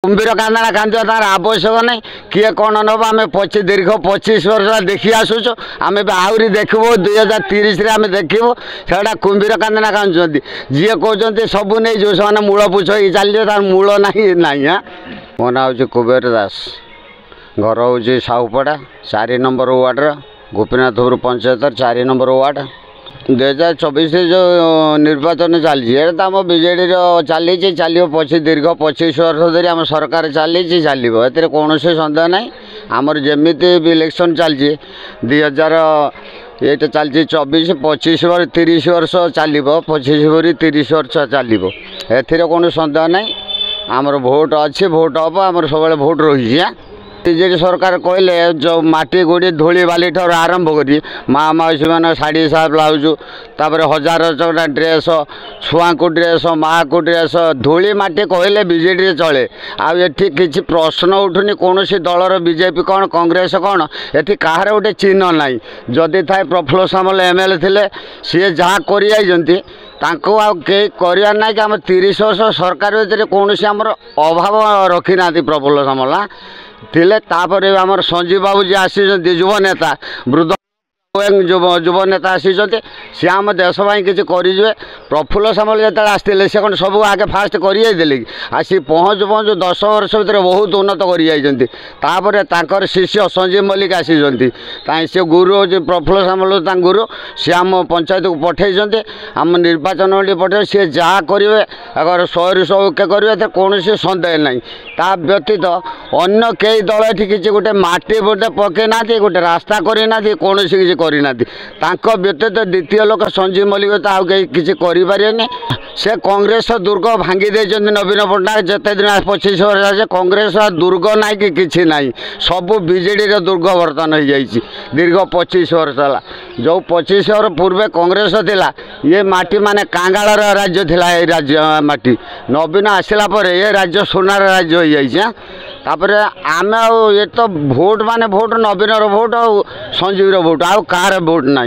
कुंभीर कांदा कांदा तार आवश्यक नहीं किए कौन नब आम दीर्घ 25 वर्ष देखी आसुच आम आहरी देखू 2030 आम देखू से कुंभीर कांदा कांदी जी कहते सबू नहीं जो से मूल पुछ चलिए तार मूल ना ना। मो ना हूँ कुबेर दास घर हूँ साहुपड़ा 4 number ward Gopinathpur panchayat 4 number ward 2024 जो निर्वाचन चलती आम बीजेडी चली चलो पची दीर्घ 25 वर्ष धरी आम सरकार चली चलो ए कौन सन्देह ना आमर जमी भी इलेक्शन चलती 2000 ये चलती 24 25 वर्ष 30 वर्ष चलो 25 वर्ष 30 वर्ष चलो ए कौन सन्देह ना आमर भोट अच्छे भोट हम आम सब भोट रही बीजेडी सरकार कहले जो माटी गोड़ी धूली बाली ठार आरंभ करी माँ मौसी मान शाढ़ी सा ब्लाउज तापर 1000 चौड़ा ड्रेस छुआ को ड्रेस माँ को ड्रेस धूली माटी कहले बीजेडी चले आठी किसी प्रश्न उठुनी कौन दलर बीजेपी कौन कांग्रेस कौन ये कहार गोटे चिन्ह ना जदि थाए प्रफुल्ल सामल एमएलए थे सी जहाँ कर ना कि आम 30 वर्ष सरकार भर कौन आमर अभाव रखी ना प्रफुल्ल सामल थिले तापर आमर संजीव बाबू जी आसी युव नेता वृद्ध युव नेता आसी सी आम देश किसी करें प्रफुल्ल सामल जो आसते से कौन सब आगे फास्ट कर आसी पहुँचु पहुँचु 10 वर्ष भर बहुत उन्नत कर शिष्य संजीव मल्लिक आसी सी गुरु हूँ प्रफुल्ल सामल गुरु सी आम पंचायत को पठे आम निर्वाचन पठे सी जहाँ करेंगे अगर 100 ରୁ 100 के करेंगे कौन सन्देह ना ता व्यतीत अन्य कई दल ये किसी गोटे माटी बोटे पकई ना गोटे रास्ता करना कौन किसी करना व्यतीत द्वितीय लोक संजीव मल्लिक तो आउ किसी करें से कांग्रेस दुर्ग भांगी नवीन पट्टनायक जिते दिन 25 वर्ष कांग्रेस दुर्ग ना कि किसी ना सबू बीजेडी दुर्ग बर्तन हो जाए दीर्घ 25 वर्ष है जो 25 वर्ष पूर्वे कांग्रेस थिला ये माटी माने कांगालर राज्य थिला ये राज्य माटी नवीन आसला ये राज्य सोनार राज्य हो जाए तापर आम ये तो भोट माने भोट नवीन भोट आ संजीव भोट आउ कार भोट ना।